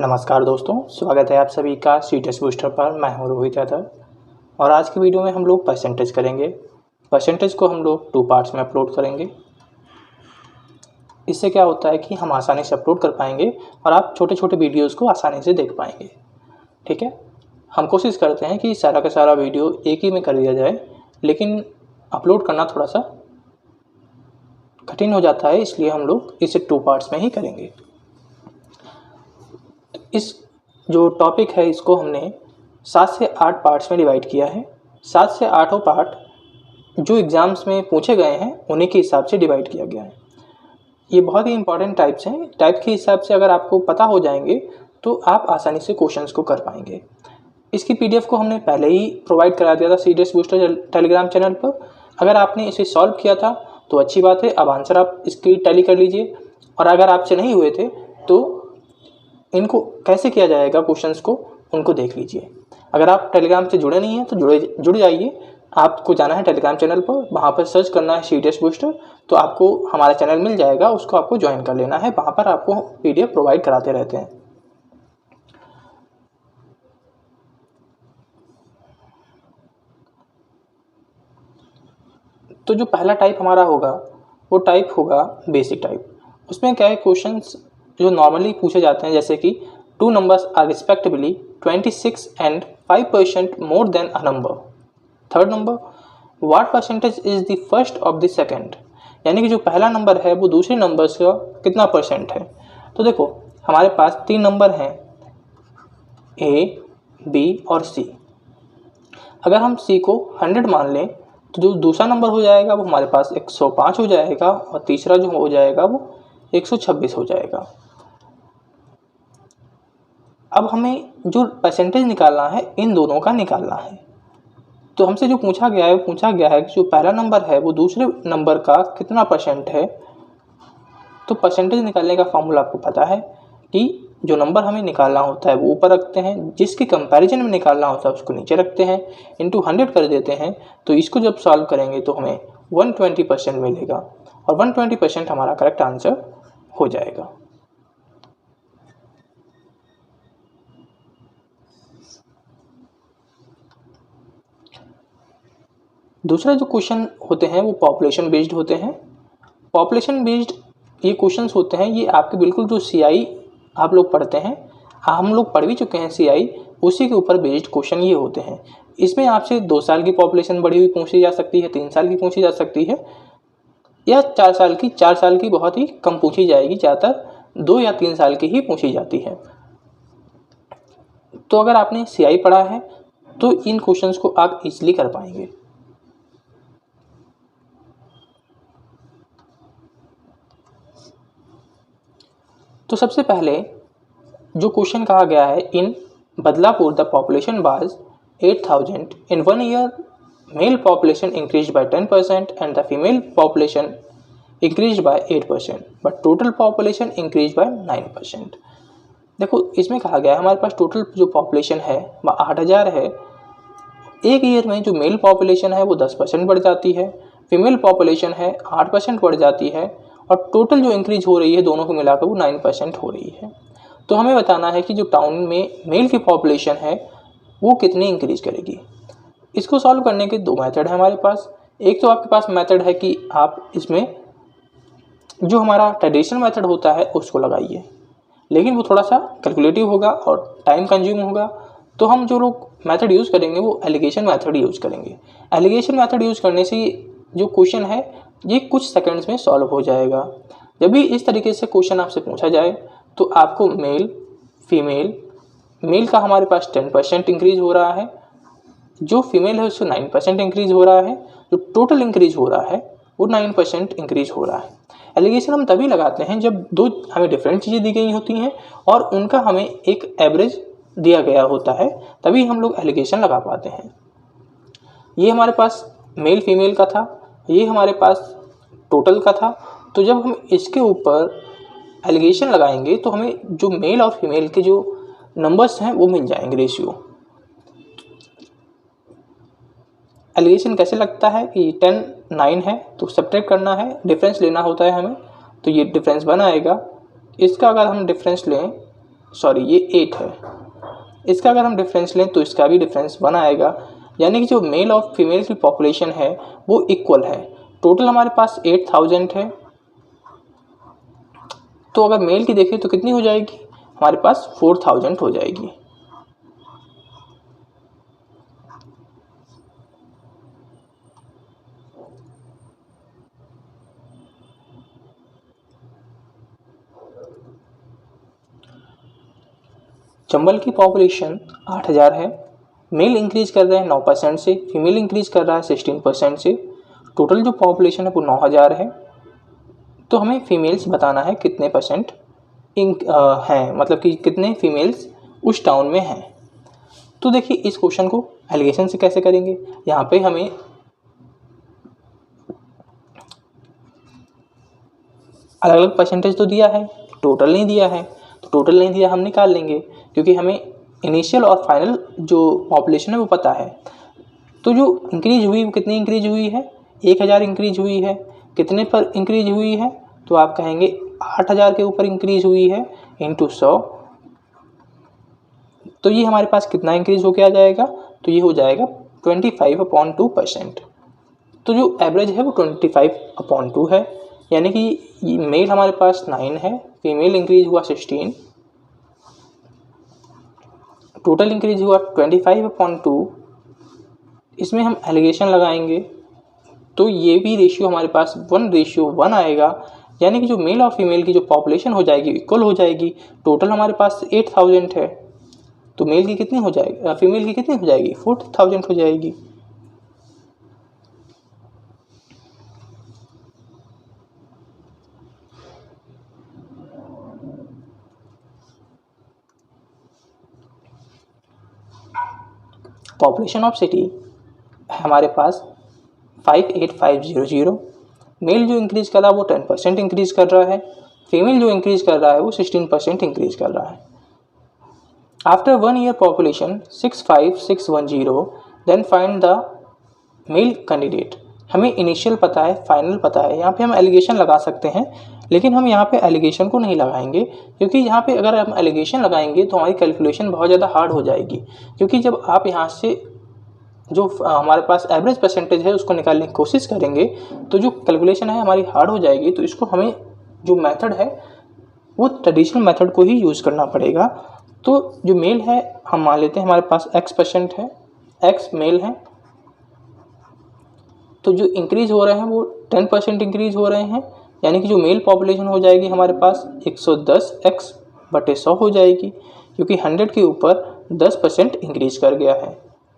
नमस्कार दोस्तों, स्वागत है आप सभी का सीटेस्ट बूस्टर पर। मैं हूं रोहित यादव और आज की वीडियो में हम लोग परसेंटेज करेंगे। परसेंटेज को हम लोग 2 पार्ट्स में अपलोड करेंगे। इससे क्या होता है कि हम आसानी से अपलोड कर पाएंगे और आप छोटे छोटे वीडियोज़ को आसानी से देख पाएंगे। ठीक है, हम कोशिश करते हैं कि सारा का सारा वीडियो एक ही में कर दिया जाए, लेकिन अपलोड करना थोड़ा सा कठिन हो जाता है, इसलिए हम लोग इसे 2 पार्ट्स में ही करेंगे। इस जो टॉपिक है इसको हमने 7 से 8 पार्ट्स में डिवाइड किया है। 7 से 8 पार्ट जो एग्ज़ाम्स में पूछे गए हैं उन्हीं के हिसाब से डिवाइड किया गया है। ये बहुत ही इंपॉर्टेंट टाइप्स हैं। टाइप के हिसाब से अगर आपको पता हो जाएंगे तो आप आसानी से क्वेश्चंस को कर पाएंगे। इसकी पीडीएफ को हमने पहले ही प्रोवाइड करा दिया था सीडीएस बूस्टर टेलीग्राम चैनल पर। अगर आपने इसे सॉल्व किया था तो अच्छी बात है, अब आंसर आप इसकी टैली कर लीजिए। और अगर आपसे नहीं हुए थे तो इनको कैसे किया जाएगा क्वेश्चंस को, उनको देख लीजिए। अगर आप टेलीग्राम से जुड़े नहीं हैं तो जुड़ जाइए। आपको जाना है टेलीग्राम चैनल पर, वहाँ पर सर्च करना है सीडीएस बूस्टर, तो आपको हमारा चैनल मिल जाएगा। उसको आपको ज्वाइन कर लेना है, वहाँ पर आपको पीडीएफ प्रोवाइड कराते रहते हैं। तो जो पहला टाइप हमारा होगा वो टाइप होगा बेसिक टाइप। उसमें क्या है, क्वेश्चंस जो नॉर्मली पूछे जाते हैं, जैसे कि 2 numbers are respectively 26 and 5% more than a number. Third number, what percentage is the first of the second, यानी कि जो पहला नंबर है वो दूसरे नंबर का कितना परसेंट है। तो देखो हमारे पास 3 नंबर हैं, ए, बी और सी। अगर हम सी को 100 मान लें तो जो दूसरा नंबर हो जाएगा वो हमारे पास 105 हो जाएगा और तीसरा जो हो जाएगा वो 126 हो जाएगा। अब हमें जो परसेंटेज निकालना है इन दोनों का निकालना है। तो हमसे जो पूछा गया है कि जो पहला नंबर है वो दूसरे नंबर का कितना परसेंट है। तो परसेंटेज निकालने का फॉर्मूला आपको पता है कि जो नंबर हमें निकालना होता है वो ऊपर रखते हैं, जिसके कंपैरिजन में निकालना होता है उसको नीचे रखते हैं, इंटू 100 कर देते हैं। तो इसको जब सॉल्व करेंगे तो हमें 120% मिलेगा और 120% हमारा करेक्ट आंसर हो जाएगा। दूसरा जो क्वेश्चन होते हैं वो पॉपुलेशन बेस्ड होते हैं। पॉपुलेशन बेस्ड ये क्वेश्चंस होते हैं, ये आपके बिल्कुल जो सीआई आप लोग पढ़ते हैं, हम लोग पढ़ भी चुके हैं सीआई, उसी के ऊपर बेस्ड क्वेश्चन ये होते हैं। इसमें आपसे 2 साल की पॉपुलेशन बढ़ी हुई पूछी जा सकती है, 3 साल की पूछी जा सकती है, या 4 साल की। 4 साल की बहुत ही कम पूछी जाएगी, ज़्यादातर 2 या 3 साल की ही पूछी जाती है। तो अगर आपने सीआई पढ़ा है तो इन क्वेश्चंस को आप इजीली कर पाएंगे। तो सबसे पहले जो क्वेश्चन कहा गया है, in Badlapur the population was 8000 in 1 year, male population increase by 10% and the female population increase by 8%, but total population increase by 9%। देखो इसमें कहा गया है हमारे पास टोटल जो पॉपुलेशन है वह 8000 है। एक ईयर में जो मेल पॉपुलेशन है वो 10% बढ़ जाती है, फीमेल पॉपुलेशन है 8% बढ़ जाती है, और टोटल जो इंक्रीज हो रही है दोनों को मिलाकर वो 9% हो रही है। तो हमें बताना है कि जो टाउन में मेल की पॉपुलेशन है वो कितनी इंक्रीज करेगी। इसको सॉल्व करने के 2 मेथड है हमारे पास। एक तो आपके पास मेथड है कि आप इसमें जो हमारा ट्रेडिशनल मेथड होता है उसको लगाइए, लेकिन वो थोड़ा सा कैलकुलेटिव होगा और टाइम कंज्यूम होगा। तो हम जो लोग मेथड यूज़ करेंगे वो एलिगेशन मेथड यूज़ करेंगे। एलिगेशन मेथड यूज़ करने से जो क्वेश्चन है ये कुछ सेकंड्स में सॉल्व हो जाएगा। जब भी इस तरीके से क्वेश्चन आपसे पूछा जाए तो आपको मेल फीमेल, मेल का हमारे पास 10% इंक्रीज हो रहा है, जो फीमेल है उससे 9% इंक्रीज हो रहा है, जो टोटल इंक्रीज हो रहा है वो 9% इंक्रीज हो रहा है। एलिगेशन हम तभी लगाते हैं जब 2 हमें डिफरेंट चीज़ें दी गई होती हैं और उनका हमें एक एवरेज दिया गया होता है, तभी हम लोग एलिगेशन लगा पाते हैं। ये हमारे पास मेल फीमेल का था, ये हमारे पास टोटल का था। तो जब हम इसके ऊपर एलिगेशन लगाएंगे तो हमें जो मेल और फीमेल के जो नंबर्स हैं वो मिल जाएंगे, रेशियो। एलिगेशन कैसे लगता है कि 10 9 है तो सब्ट्रैक्ट करना है, डिफरेंस लेना होता है हमें, तो ये डिफरेंस 1 आएगा। इसका अगर हम डिफरेंस लें सॉरी ये 8 है, इसका अगर हम डिफरेंस लें तो इसका भी डिफरेंस 1 आएगा, यानी कि जो मेल और फीमेल की पॉपुलेशन है वो इक्वल है। टोटल हमारे पास 8000 है, तो अगर मेल की देखें तो कितनी हो जाएगी, हमारे पास 4000 हो जाएगी। चंबल की पॉपुलेशन 8000 है, मेल इंक्रीज कर रहे हैं 9% से, फीमेल इंक्रीज कर रहा है 16% से, टोटल जो पॉपुलेशन है वो 9000 है। तो हमें फीमेल्स बताना है कितने परसेंट हैं, मतलब कि कितने फीमेल्स उस टाउन में हैं। तो देखिए इस क्वेश्चन को एलिगेशन से कैसे करेंगे, यहाँ पे हमें अलग अलग परसेंटेज तो दिया है, टोटल नहीं दिया है, तो टोटल नहीं दिया हम निकाल लेंगे, क्योंकि हमें इनिशियल और फाइनल जो पॉपुलेशन है वो पता है। तो जो इंक्रीज हुई वो कितनी इंक्रीज हुई है, 1000 इंक्रीज हुई है। कितने पर इंक्रीज हुई है, तो आप कहेंगे 8000 के ऊपर इंक्रीज हुई है इंटू 100, तो ये हमारे पास कितना इंक्रीज होके आ जाएगा, तो ये हो जाएगा 25/2%। तो जो एवरेज है वो 25/2 है, यानी कि मेल हमारे पास 9 है, फीमेल इंक्रीज हुआ 16, टोटल इंक्रीज हुआ 25/2। इसमें हम एलिगेशन लगाएंगे तो ये भी रेशियो हमारे पास 1:1 आएगा, यानी कि जो मेल और फीमेल की जो पॉपुलेशन हो जाएगी इक्वल हो जाएगी। टोटल हमारे पास 8000 है, तो मेल की कितनी हो जाएगी, फीमेल की कितनी हो जाएगी, 4000 हो जाएगी। पॉपुलेशन ऑफ सिटी हमारे पास 58500, मेल जो इंक्रीज कर रहा है वो 10% इंक्रीज कर रहा है, फीमेल जो इंक्रीज कर रहा है वो 16% इंक्रीज कर रहा है। After 1 year population 65610, then find the male candidate. हमें इनिशियल पता है, फाइनल पता है, यहाँ पे हम एलिगेशन लगा सकते हैं, लेकिन हम यहाँ पे एलिगेशन को नहीं लगाएंगे, क्योंकि यहाँ पे अगर हम एलिगेशन लगाएंगे तो हमारी कैलकुलेशन बहुत ज़्यादा हार्ड हो जाएगी। क्योंकि जब आप यहाँ से जो हमारे पास एवरेज परसेंटेज है उसको निकालने की कोशिश करेंगे तो जो कैलकुलेशन है हमारी हार्ड हो जाएगी। तो इसको हमें जो मेथड है वो ट्रेडिशनल मेथड को ही यूज़ करना पड़ेगा। तो जो मेल है हम मान लेते हैं हमारे पास X% है, X मेल है, तो जो इंक्रीज़ हो रहे हैं वो 10% इंक्रीज़ हो रहे हैं, यानी कि जो मेल पॉपुलेशन हो जाएगी हमारे पास 110x/100 हो जाएगी, क्योंकि 100 के ऊपर 10% इंक्रीज़ कर गया है।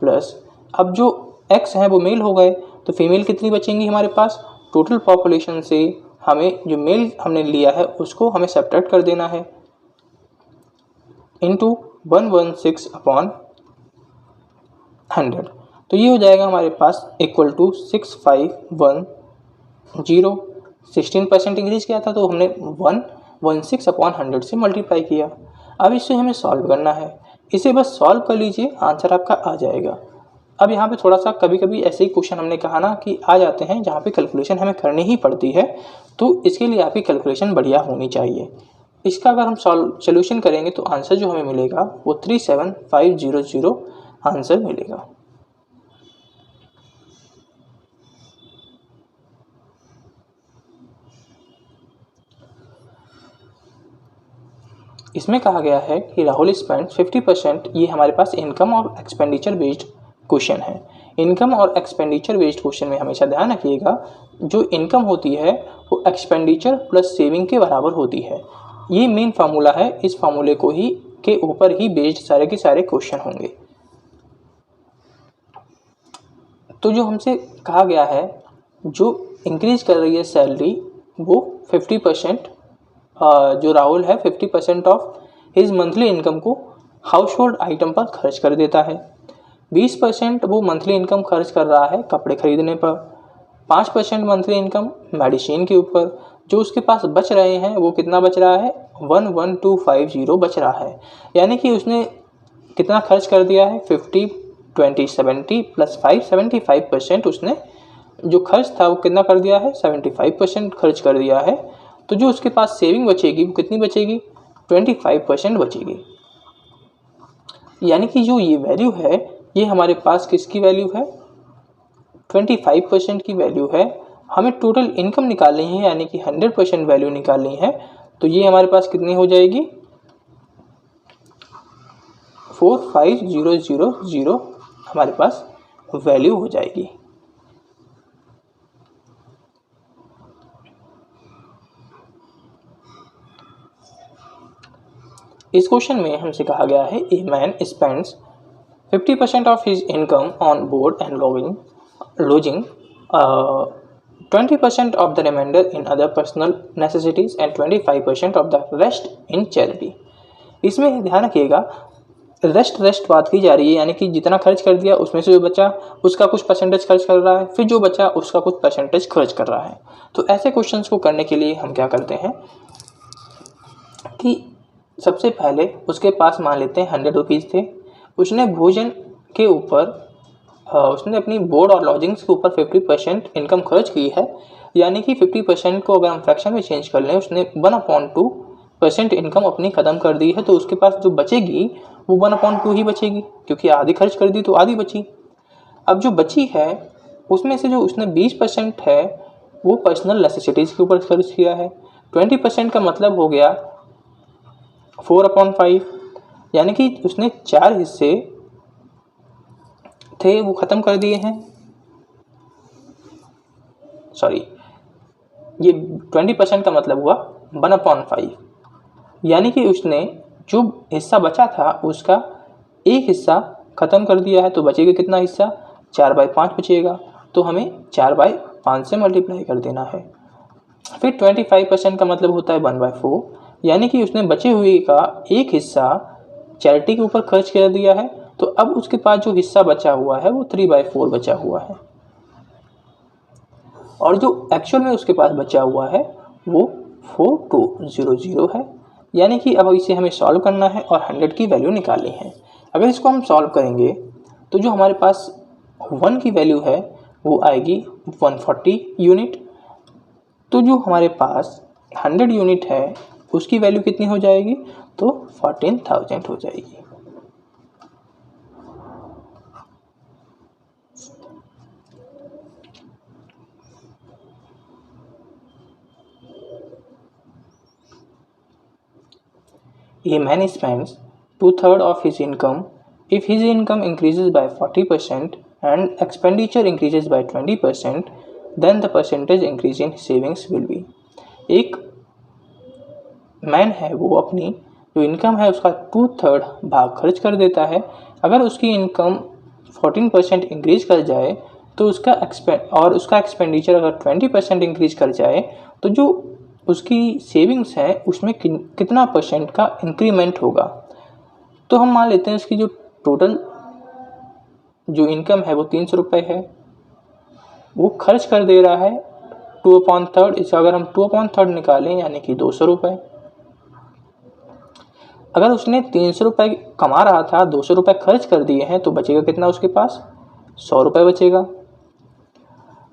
प्लस अब जो x है वो मेल हो गए, तो फीमेल कितनी बचेंगी हमारे पास, टोटल पॉपुलेशन से हमें जो मेल हमने लिया है उसको हमें सब्ट्रैक्ट कर देना है इंटू 116/100, तो ये हो जाएगा हमारे पास इक्वल टू 6510। 16% इंक्रीज किया था तो हमने 116/100 से मल्टीप्लाई किया। अब इसे हमें सॉल्व करना है, इसे बस सॉल्व कर लीजिए, आंसर आपका आ जाएगा। अब यहाँ पे थोड़ा सा कभी कभी ऐसे ही क्वेश्चन हमने कहा ना कि आ जाते हैं जहाँ पे कैलकुलेशन हमें करनी ही पड़ती है, तो इसके लिए आपकी कैलकुलेशन बढ़िया होनी चाहिए। इसका अगर हम सोल्यूशन करेंगे तो आंसर जो हमें मिलेगा वो 37500 आंसर मिलेगा। इसमें कहा गया है कि राहुल स्पेंड 50%, ये हमारे पास इनकम और एक्सपेंडिचर बेस्ड क्वेश्चन है। इनकम और एक्सपेंडिचर बेस्ड क्वेश्चन में हमेशा ध्यान रखिएगा जो इनकम होती है वो एक्सपेंडिचर प्लस सेविंग के बराबर होती है। ये मेन फार्मूला है, इस फार्मूले को ही के ऊपर ही बेस्ड सारे के सारे क्वेश्चन होंगे। तो जो हमसे कहा गया है जो इंक्रीज कर रही है सैलरी वो 50%, जो राहुल है 50% ऑफ हिज मंथली इनकम को हाउस होल्ड आइटम पर खर्च कर देता है। 20% वो मंथली इनकम खर्च कर रहा है कपड़े खरीदने पर, 5% मंथली इनकम मेडिसिन के ऊपर। जो उसके पास बच रहे हैं वो कितना बच रहा है, 11250 बच रहा है, यानी कि उसने कितना खर्च कर दिया है, 50 20 70 प्लस 5 75% उसने जो खर्च था वो कितना कर दिया है, 75% खर्च कर दिया है। तो जो उसके पास सेविंग बचेगी वो कितनी बचेगी, 25% बचेगी। यानी कि जो ये वैल्यू है ये हमारे पास किसकी वैल्यू है, 25% की वैल्यू है। हमें टोटल इनकम निकालनी है यानी कि 100% वैल्यू निकालनी है। तो ये हमारे पास कितनी हो जाएगी, 45000 हमारे पास वैल्यू हो जाएगी। इस क्वेश्चन में हमसे कहा गया है a man spends 50% of his income on board and lodging, 20% of the reminder in other personal necessities and 25% of the rest in charity. इसमें ध्यान रखिएगा रेस्ट बात की जा रही है, यानी कि जितना खर्च कर दिया उसमें से जो बचा उसका कुछ परसेंटेज खर्च कर रहा है, फिर जो बचा उसका कुछ परसेंटेज खर्च कर रहा है। तो ऐसे क्वेश्चंस को करने के लिए हम क्या करते हैं कि सबसे पहले उसके पास मान लेते हैं 100 रुपीज़ थे, उसने भोजन के ऊपर उसने अपनी बोर्ड और लॉजिंग्स के ऊपर 50% इनकम खर्च की है। यानी कि 50% को अगर हम फ्रैक्शन में चेंज कर लें, उसने 1/2% इनकम अपनी ख़त्म कर दी है, तो उसके पास जो बचेगी वो 1/2 ही बचेगी, क्योंकि आधी खर्च कर दी तो आधी बची। अब जो बची है उसमें से जो उसने 20% है वो पर्सनल नेसेसिटीज़ के ऊपर खर्च किया है। 20% का मतलब हो गया 4/5, यानी कि उसने 4 हिस्से थे वो ख़त्म कर दिए हैं। सॉरी, ये 20% का मतलब हुआ 1/5, यानी कि उसने जो हिस्सा बचा था उसका एक हिस्सा ख़त्म कर दिया है। तो बचेगा कितना हिस्सा, 4/5 बचेगा। तो हमें 4/5 से मल्टीप्लाई कर देना है। फिर 25% का मतलब होता है 1/4, यानी कि उसने बचे हुए का एक हिस्सा चैरिटी के ऊपर खर्च कर दिया है। तो अब उसके पास जो हिस्सा बचा हुआ है वो 3/4 बचा हुआ है, और जो एक्चुअल में उसके पास बचा हुआ है वो 4200 है। यानी कि अब इसे हमें सॉल्व करना है और 100 की वैल्यू निकालनी है। अगर इसको हम सॉल्व करेंगे तो जो हमारे पास 1 की वैल्यू है वो आएगी 140 यूनिट। तो जो हमारे पास 100 यूनिट है उसकी वैल्यू कितनी हो जाएगी, तो 14,000 हो जाएगी। A man spends 2/3 of his income. If his income increases by 40% and expenditure increases by 20%, then the percentage increase in savings will be। एक मैन है वो अपनी जो इनकम है उसका 2/3 भाग खर्च कर देता है। अगर उसकी इनकम 14% इंक्रीज कर जाए तो उसका एक्सपेंडिचर अगर 20% इंक्रीज कर जाए तो जो उसकी सेविंग्स है उसमें कितना परसेंट का इंक्रीमेंट होगा। तो हम मान लेते हैं उसकी जो टोटल जो इनकम है वो 300 रुपये है, वो खर्च कर दे रहा है 2/3। इसे अगर हम 2/3 निकालें यानी कि 200 रुपये। अगर उसने 300 रुपये कमा रहा था, 200 रुपये खर्च कर दिए हैं, तो बचेगा कितना उसके पास, 100 रुपये बचेगा।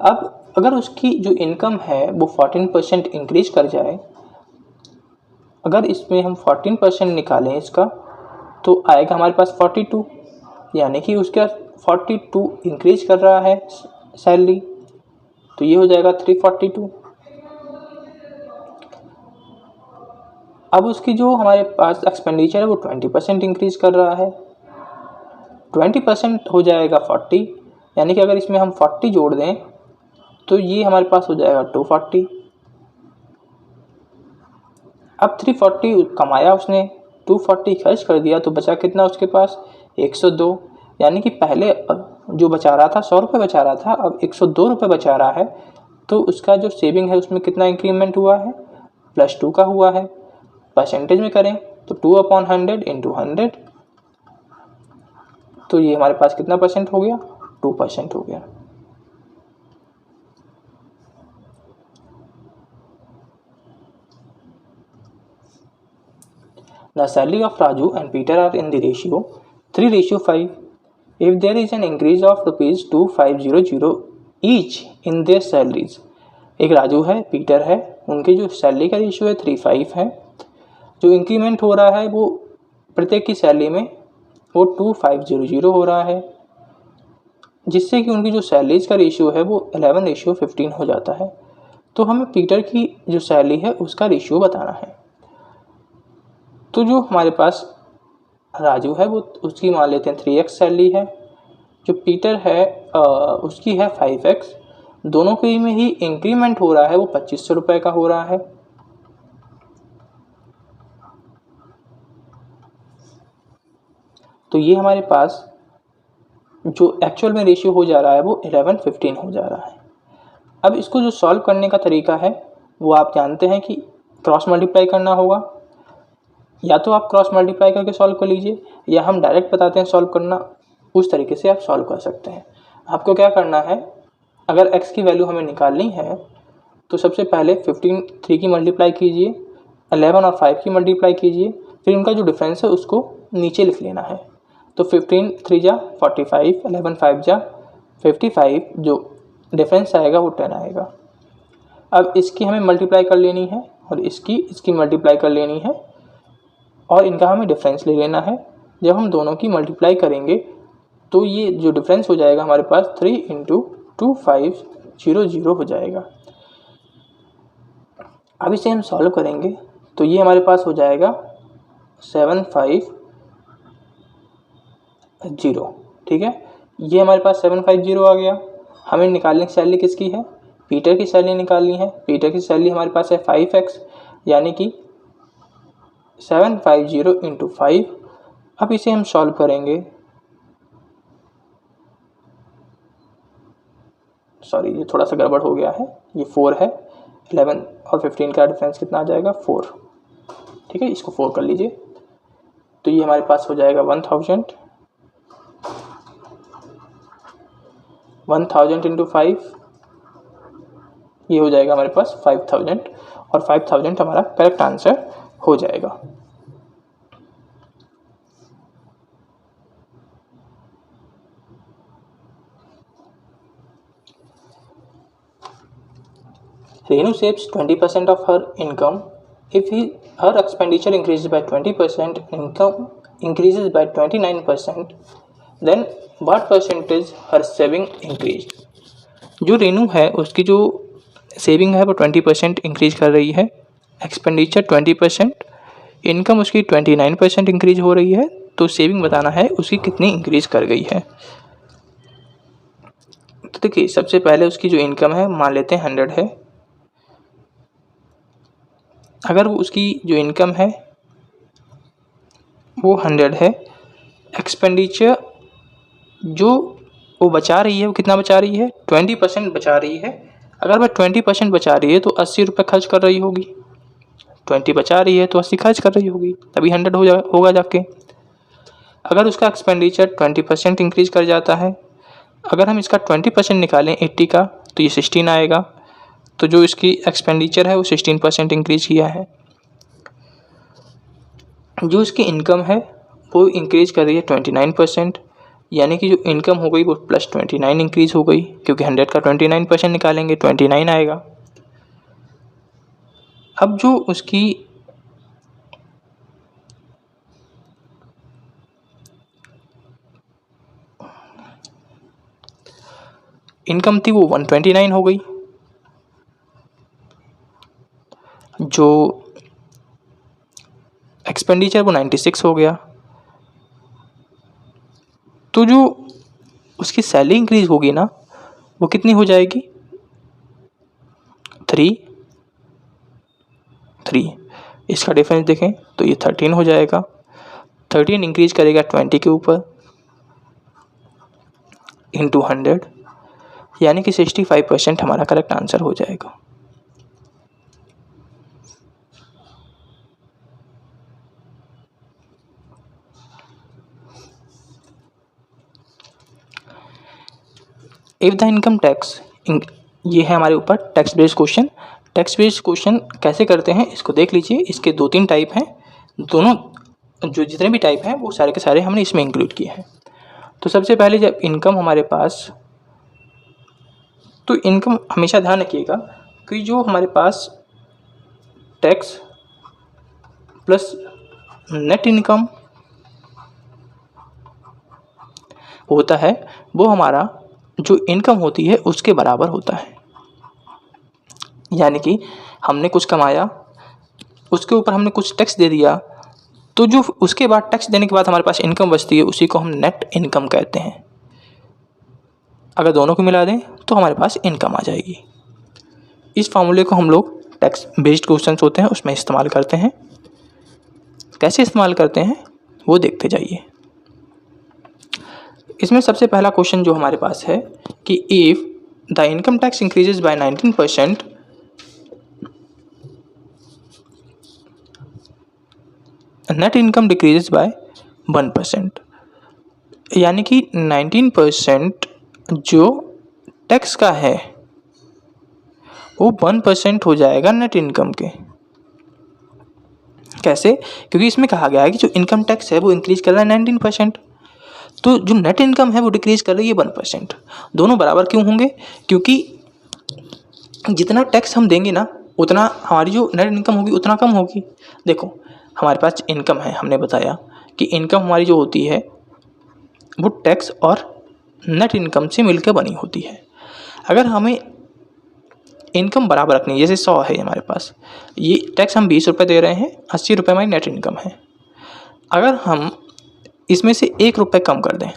अब अगर उसकी जो इनकम है वो 14% इंक्रीज कर जाए, अगर इसमें हम 14% निकालें इसका तो आएगा हमारे पास 42, यानी कि उसका 42 इंक्रीज कर रहा है सैलरी, तो ये हो जाएगा 342। अब उसकी जो हमारे पास एक्सपेंडिचर है वो 20% इंक्रीज कर रहा है, 20% हो जाएगा 40, यानी कि अगर इसमें हम 40 जोड़ दें तो ये हमारे पास हो जाएगा 240। अब 340 कमाया उसने, 240 खर्च कर दिया, तो बचा कितना उसके पास, 102। यानी कि पहले जो बचा रहा था 100 रुपये बचा रहा था, अब 102 रुपये बचा रहा है। तो उसका जो सेविंग है उसमें कितना इंक्रीमेंट हुआ है, +2 का हुआ है। परसेंटेज में करें तो 2/100 इंटू 100, तो ये हमारे पास कितना परसेंट हो गया, 2% हो गया। The salary of Raju and Peter are in the ratio 3:5. If there is an increase of ₹2500 each in their salaries, एक राजू है, पीटर है, उनकी जो सैलरी का रेशियो है 3:5 है, जो इंक्रीमेंट हो रहा है वो प्रत्येक की सैलरी में वो 2500 हो रहा है, जिससे कि उनकी जो सैलरीज का रेशियो है वो 11:15 हो जाता है। तो हमें पीटर की जो सैलरी है उसका रेशियो बताना है। तो जो हमारे पास राजू है वो उसकी मान लेते हैं 3x सैलरी है, जो पीटर है उसकी है 5x। दोनों के में ही इंक्रीमेंट हो रहा है वो 2500 रुपये का हो रहा है। तो ये हमारे पास जो एक्चुअल में रेशियो हो जा रहा है वो 11:15 हो जा रहा है। अब इसको जो सॉल्व करने का तरीका है वो आप जानते हैं कि क्रॉस मल्टीप्लाई करना होगा। या तो आप क्रॉस मल्टीप्लाई करके सॉल्व कर लीजिए, या हम डायरेक्ट बताते हैं सॉल्व करना, उस तरीके से आप सॉल्व कर सकते हैं। आपको क्या करना है, अगर x की वैल्यू हमें निकालनी है तो सबसे पहले 15 3 की मल्टीप्लाई कीजिए, 11 और 5 की मल्टीप्लाई कीजिए, फिर उनका जो डिफरेंस है उसको नीचे लिख लेना है। तो 15 3 जा 45, 11 5 जा 55, जो डिफरेंस आएगा वो 10 आएगा। अब इसकी हमें मल्टीप्लाई कर लेनी है और इसकी मल्टीप्लाई कर लेनी है, और इनका हमें डिफरेंस ले लेना है। जब हम दोनों की मल्टीप्लाई करेंगे तो ये जो डिफरेंस हो जाएगा हमारे पास 3 × 2500 हो जाएगा। अब इसे हम सॉल्व करेंगे तो ये हमारे पास हो जाएगा 750। ठीक है, ये हमारे पास 750 आ गया। हमें निकालने की सैलरी किसकी है, पीटर की सैलरी निकालनी है। पीटर की सैलरी हमारे पास है 5x, यानी कि 750 × 5। अब इसे हम सॉल्व करेंगे, सॉरी ये थोड़ा सा गड़बड़ हो गया है, ये 4 है। 11 और 15 का डिफरेंस कितना आ जाएगा, 4। ठीक है, इसको 4 कर लीजिए। तो ये हमारे पास हो जाएगा 1000 × 5, ये हो जाएगा हमारे पास 5000, और 5000 हमारा करेक्ट आंसर हो जाएगा। Renu saves 20% of her income. If her expenditure increases by 20%, income increases by 29%, then what percentage her saving increased? जो रेनू है उसकी जो सेविंग है वो 20% इंक्रीज कर रही है, एक्सपेंडिचर 20%, इनकम उसकी 29% इंक्रीज हो रही है। तो सेविंग बताना है उसकी कितनी इंक्रीज कर गई है। तो देखिए सबसे पहले उसकी जो इनकम है मान लेते हैं 100 है। अगर वो उसकी जो इनकम है वो 100 है, एक्सपेंडिचर जो वो बचा रही है वो कितना बचा रही है, 20% बचा रही है। अगर वह 20% बचा रही है तो 80 रुपये खर्च कर रही होगी। 20 बचा रही है तो 80 खर्च कर रही होगी, तभी 100 होगा जाके। अगर उसका एक्सपेंडिचर 20% इंक्रीज कर जाता है, अगर हम इसका 20% निकालें 80 का तो ये 16 आएगा। तो जो इसकी एक्सपेंडिचर है वो 16% इंक्रीज किया है। जो इसकी इनकम है वो इंक्रीज कर रही है 29%, यानी कि जो इनकम हो गई वो +29 इंक्रीज हो गई, क्योंकि 100 का 29% निकालेंगे 29 आएगा। अब जो उसकी इनकम थी वो 129 हो गई, जो एक्सपेंडिचर वो 96 हो गया। तो जो उसकी सैलरी इंक्रीज होगी ना वो कितनी हो जाएगी, 3। इसका डिफरेंस देखें तो ये 13 हो जाएगा। 13 इंक्रीज करेगा 20 के ऊपर इंटू 100, यानी कि 65% हमारा करेक्ट आंसर हो जाएगा। इफ़ द इनकम टैक्स, ये है हमारे ऊपर tax based question. Tax based question कैसे करते हैं इसको देख लीजिए। इसके 2-3 टाइप हैं, दोनों जो जितने भी टाइप हैं वो सारे के सारे हमने इसमें इंक्लूड किए हैं। तो सबसे पहले जब इनकम हमारे पास, तो इनकम हमेशा ध्यान रखिएगा कि जो हमारे पास टैक्स प्लस नेट इनकम होता है वो हमारा जो इनकम होती है उसके बराबर होता है। यानी कि हमने कुछ कमाया, उसके ऊपर हमने कुछ टैक्स दे दिया, तो जो उसके बाद टैक्स देने के बाद हमारे पास इनकम बचती है उसी को हम नेट इनकम कहते हैं। अगर दोनों को मिला दें तो हमारे पास इनकम आ जाएगी। इस फार्मूले को हम लोग टैक्स बेस्ड क्वेश्चंस होते हैं उसमें इस्तेमाल करते हैं। कैसे इस्तेमाल करते हैं वो देखते जाइए। इसमें सबसे पहला क्वेश्चन जो हमारे पास है कि if the income tax increases by 19%, net income decreases bye 1%, यानी कि 19% जो टैक्स का है वो 1% हो जाएगा नेट इनकम के। कैसे? क्योंकि इसमें कहा गया है कि जो इनकम टैक्स है वो इंक्रीज कर रहा है 19%, तो जो नेट इनकम है वो डिक्रीज कर रही है 1%। दोनों बराबर क्यों होंगे? क्योंकि जितना टैक्स हम देंगे ना उतना हमारी जो नेट इनकम होगी उतना कम होगी। देखो हमारे पास इनकम है, हमने बताया कि इनकम हमारी जो होती है वो टैक्स और नेट इनकम से मिलकर बनी होती है। अगर हमें इनकम बराबर रखनी है, जैसे 100 है हमारे पास, ये टैक्स हम 20 रुपये दे रहे हैं, 80 रुपये हमारी नेट इनकम है। अगर हम इसमें से 1 रुपये कम कर दें,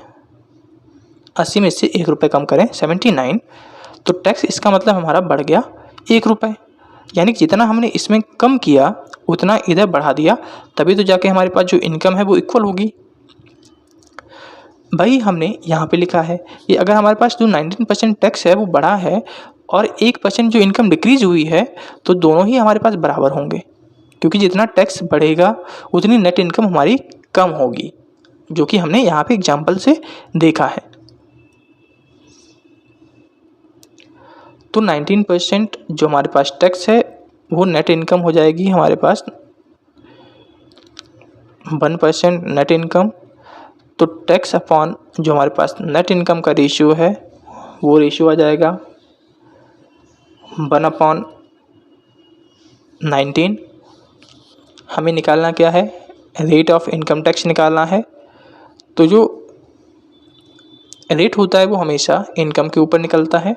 80 में से 1 रुपये कम करें 79, तो टैक्स इसका मतलब हमारा बढ़ गया 1 रुपये। यानी कि जितना हमने इसमें कम किया उतना इधर बढ़ा दिया, तभी तो जाके हमारे पास जो इनकम है वो इक्वल होगी। भाई हमने यहाँ पे लिखा है कि अगर हमारे पास जो 19% टैक्स है वो बढ़ा है और 1% जो इनकम डिक्रीज हुई है, तो दोनों ही हमारे पास बराबर होंगे, क्योंकि जितना टैक्स बढ़ेगा उतनी नेट इनकम हमारी कम होगी, जो कि हमने यहाँ पे एग्जाम्पल से देखा है। तो 19% जो हमारे पास टैक्स है वो नेट इनकम हो जाएगी हमारे पास 1% नेट इनकम। तो टैक्स अपॉन जो हमारे पास नेट इनकम का रेशियो है वो रेशियो आ जाएगा 1/19। हमें निकालना क्या है? रेट ऑफ इनकम टैक्स निकालना है। तो जो रेट होता है वो हमेशा इनकम के ऊपर निकलता है।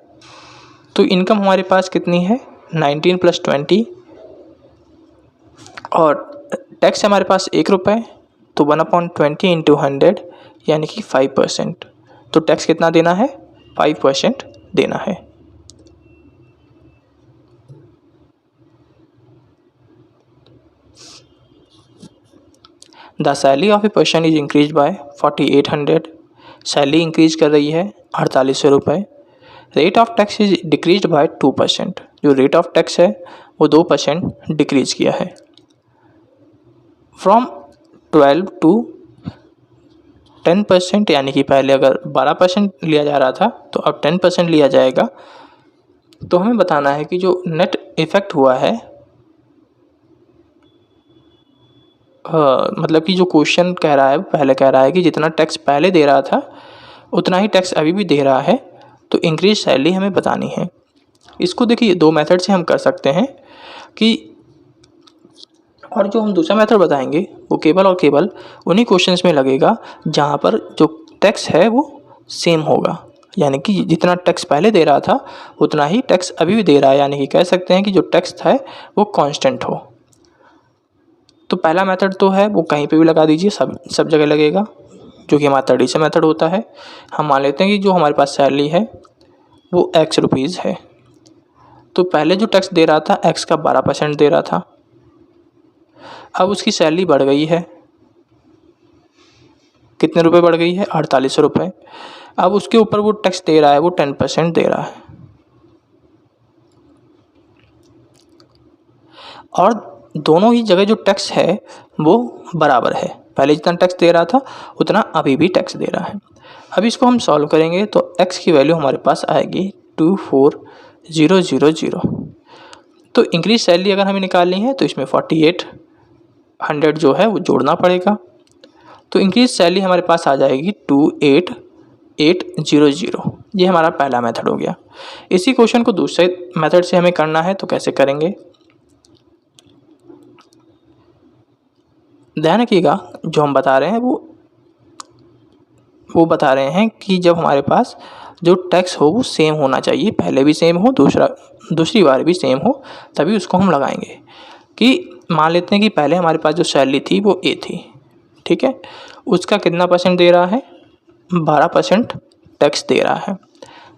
तो इनकम हमारे पास कितनी है? 19 + 20, और टैक्स हमारे पास 1 रुपये, तो 1/20 × 100 यानी कि 5%। तो टैक्स कितना देना है? 5% देना है। The salary of a person is increase by 4800। Salary increase कर रही है 4800 रुपये। Rate of tax is decrease by 2%। जो रेट ऑफ टैक्स है वो 2% डिक्रीज किया है। फ्रॉम 12 to 10%, यानी कि पहले अगर 12% लिया जा रहा था तो अब 10% लिया जाएगा। तो हमें बताना है कि जो नेट इफ़ेक्ट हुआ है, मतलब कि जो क्वेश्चन कह रहा है पहले कह रहा है कि जितना टैक्स पहले दे रहा था उतना ही टैक्स अभी भी दे रहा है, तो इंक्रीज सैलरी हमें बतानी है। इसको देखिए 2 मेथड से हम कर सकते हैं कि, और जो हम दूसरा मेथड बताएंगे वो केवल और केवल उन्हीं क्वेश्चंस में लगेगा जहाँ पर जो टैक्स है वो सेम होगा, यानी कि जितना टैक्स पहले दे रहा था उतना ही टैक्स अभी भी दे रहा है, यानी कि कह सकते हैं कि जो टैक्स था वो कांस्टेंट हो। तो पहला मेथड तो है वो कहीं पे भी लगा दीजिए, सब जगह लगेगा, जो कि हमारा ट्रेडिशनल मेथड होता है। हम मान लेते हैं कि जो हमारे पास सैलरी है वो X रुपीज़ है, तो पहले जो टैक्स दे रहा था X का 12% दे रहा था, अब उसकी सैलरी बढ़ गई है, कितने रुपए बढ़ गई है? 4800 रुपये। अब उसके ऊपर वो टैक्स दे रहा है वो 10% दे रहा है, और दोनों ही जगह जो टैक्स है वो बराबर है। पहले जितना टैक्स दे रहा था उतना अभी भी टैक्स दे रहा है। अब इसको हम सॉल्व करेंगे तो x की वैल्यू हमारे पास आएगी 24000। तो इंक्रीज सैलरी अगर हमें निकालनी है तो इसमें 4800 जो है वो जोड़ना पड़ेगा। तो इंक्रीज सैलरी हमारे पास आ जाएगी 28800। ये हमारा पहला मेथड हो गया। इसी क्वेश्चन को दूसरे मेथड से हमें करना है, तो कैसे करेंगे? ध्यान रखिएगा, जो हम बता रहे हैं वो बता रहे हैं कि जब हमारे पास जो टैक्स हो वो सेम होना चाहिए, पहले भी सेम हो, दूसरी बार भी सेम हो, तभी उसको हम लगाएंगे। कि मान लेते हैं कि पहले हमारे पास जो सैलरी थी वो ए थी, ठीक है, उसका कितना परसेंट दे रहा है, 12% टैक्स दे रहा है,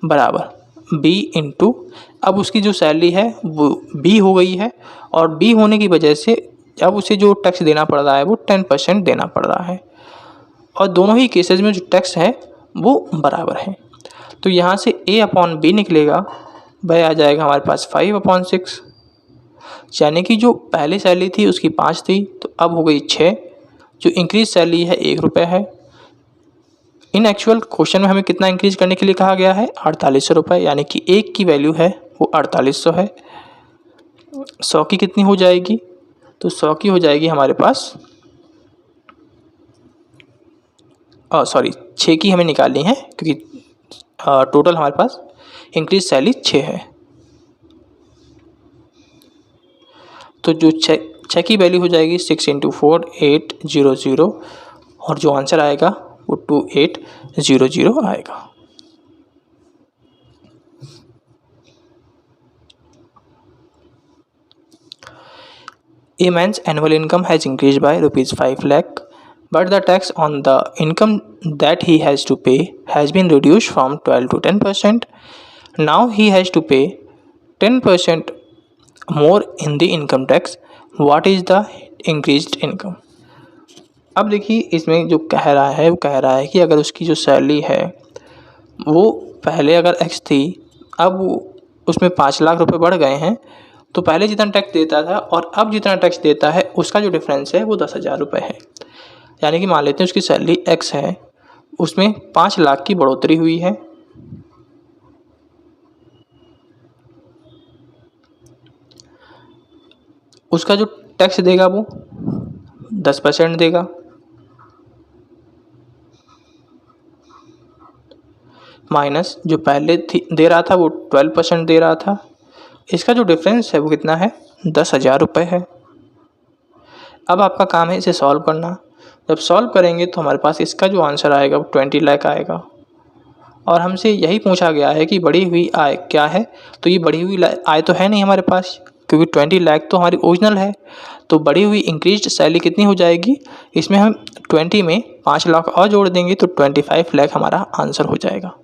बराबर बी इंटू, अब उसकी जो सैलरी है वो बी हो गई है, और बी होने की वजह से अब उसे जो टैक्स देना पड़ रहा है वो 10% देना पड़ रहा है, और दोनों ही केसेस में जो टैक्स है वो बराबर है। तो यहाँ से a अपॉन बी निकलेगा, वह आ जाएगा हमारे पास 5/6, यानी कि जो पहले सैलरी थी उसकी 5 थी तो अब हो गई 6, जो इंक्रीज सैलरी है 1 रुपये है। इन एक्चुअल क्वेश्चन में हमें कितना इंक्रीज करने के लिए कहा गया है, 4800 रुपये, यानी कि एक की वैल्यू है वो 4800 है। 100 की कितनी हो जाएगी, तो 100 की हो जाएगी हमारे पास, सॉरी 6 की हमें निकालनी है, क्योंकि टोटल हमारे पास इंक्रीज सैलरी 6 है। तो जो 6 की वैल्यू हो जाएगी 6 × 4 800, और जो आंसर आएगा वो 2800 आएगा। A man's annual income has increased by ₹5 lakh, but the tax on the income that he has to pay has been reduced from 12 to 10%. Now he has to pay 10% more in the income tax. What is the increased income? अब देखिए, इसमें जो कह रहा है वो कह रहा है कि अगर उसकी जो सैलरी है वो पहले अगर x थी, अब उसमें 5 लाख रुपए बढ़ गए हैं, तो पहले जितना टैक्स देता था और अब जितना टैक्स देता है उसका जो डिफरेंस है वो 10,000 रुपये है। यानी कि मान लेते हैं उसकी सैलरी x है, उसमें 5 लाख की बढ़ोतरी हुई है, उसका जो टैक्स देगा वो 10% देगा, माइनस जो पहले दे रहा था वो 12% दे रहा था, इसका जो डिफरेंस है वो कितना है, 10,000 रुपये है। अब आपका काम है इसे सॉल्व करना। जब सॉल्व करेंगे तो हमारे पास इसका जो आंसर आएगा वो 20 लाख आएगा, और हमसे यही पूछा गया है कि बढ़ी हुई आय क्या है, तो ये बढ़ी हुई आय तो है नहीं हमारे पास, क्योंकि 20 लाख तो हमारी ओरिजिनल है। तो बढ़ी हुई इंक्रीज्ड सैलरी कितनी हो जाएगी, इसमें हम 20 में 5 लाख और जोड़ देंगे तो 25 लाख हमारा आंसर हो जाएगा।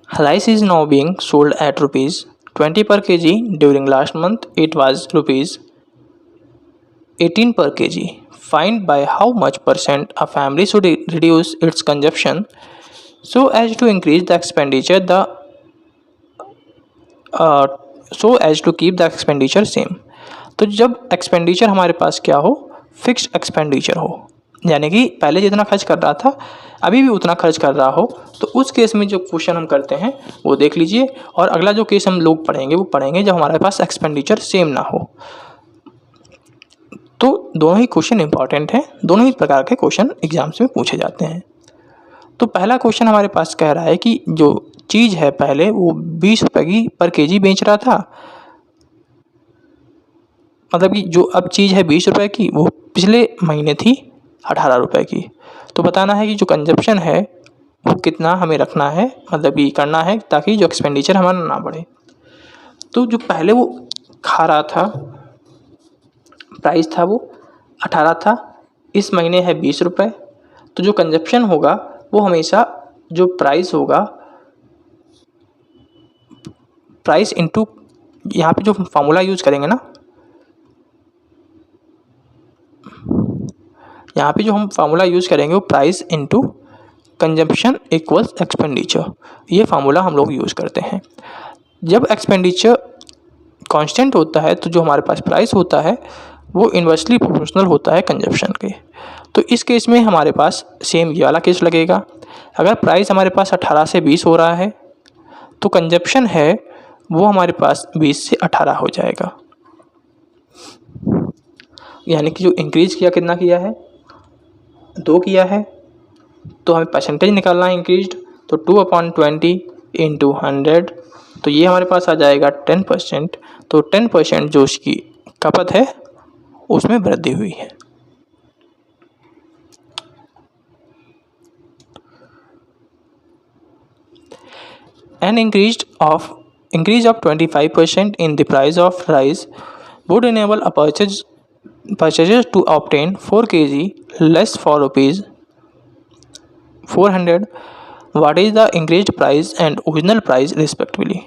Rice is now being sold at ₹20 per kg. During last month, it was ₹18 per kg. Find by how much percent a family should reduce its consumption so as to increase the expenditure so as to keep the expenditure same. तो जब expenditure हमारे पास क्या हो, fixed expenditure हो, यानी कि पहले जितना खर्च कर रहा था अभी भी उतना खर्च कर रहा हो, तो उस केस में जो क्वेश्चन हम करते हैं वो देख लीजिए। और अगला जो केस हम लोग पढ़ेंगे वो पढ़ेंगे जब हमारे पास एक्सपेंडिचर सेम ना हो। तो दोनों ही क्वेश्चन इंपॉर्टेंट हैं, दोनों ही प्रकार के क्वेश्चन एग्जाम्स में पूछे जाते हैं। तो पहला क्वेश्चन हमारे पास कह रहा है कि जो चीज़ है पहले वो 20 रुपये की पर केजी बेच रहा था, मतलब कि जो अब चीज़ है 20 रुपये की वो पिछले महीने थी 18 रुपये की। तो बताना है कि जो कंजप्शन है वो कितना हमें रखना है, मतलब ये करना है ताकि जो एक्सपेंडिचर हमारा ना बढ़े। तो जो पहले वो खा रहा था, प्राइस था वो 18 था, इस महीने है 20 रुपये, तो जो कंजप्शन होगा वो हमेशा जो प्राइस होगा, प्राइस इंटू, यहाँ पे जो फार्मूला यूज़ करेंगे ना, यहाँ पे जो हम फार्मूला यूज़ करेंगे वो price into consumption equals expenditure, ये फार्मूला हम लोग यूज़ करते हैं। जब एक्सपेंडिचर कांस्टेंट होता है तो जो हमारे पास प्राइस होता है वो इन्वर्सली प्रोपोर्शनल होता है कंजम्पशन के। तो इस केस में हमारे पास सेम ये वाला केस लगेगा। अगर प्राइस हमारे पास 18 से 20 हो रहा है तो कंजम्पशन है वो हमारे पास 20 से 18 हो जाएगा, यानी कि जो इंक्रीज किया कितना किया है, 2 किया है, तो हमें परसेंटेज निकालना है इंक्रीज्ड, तो 2/20 इंटू 100, तो ये हमारे पास आ जाएगा 10%। तो 10% जो उसकी खपत है उसमें वृद्धि हुई है। An increase of 25% in the price of rice would enable a purchaser to obtain 4 kg less for rupees 400. What is the increased price and original price respectively?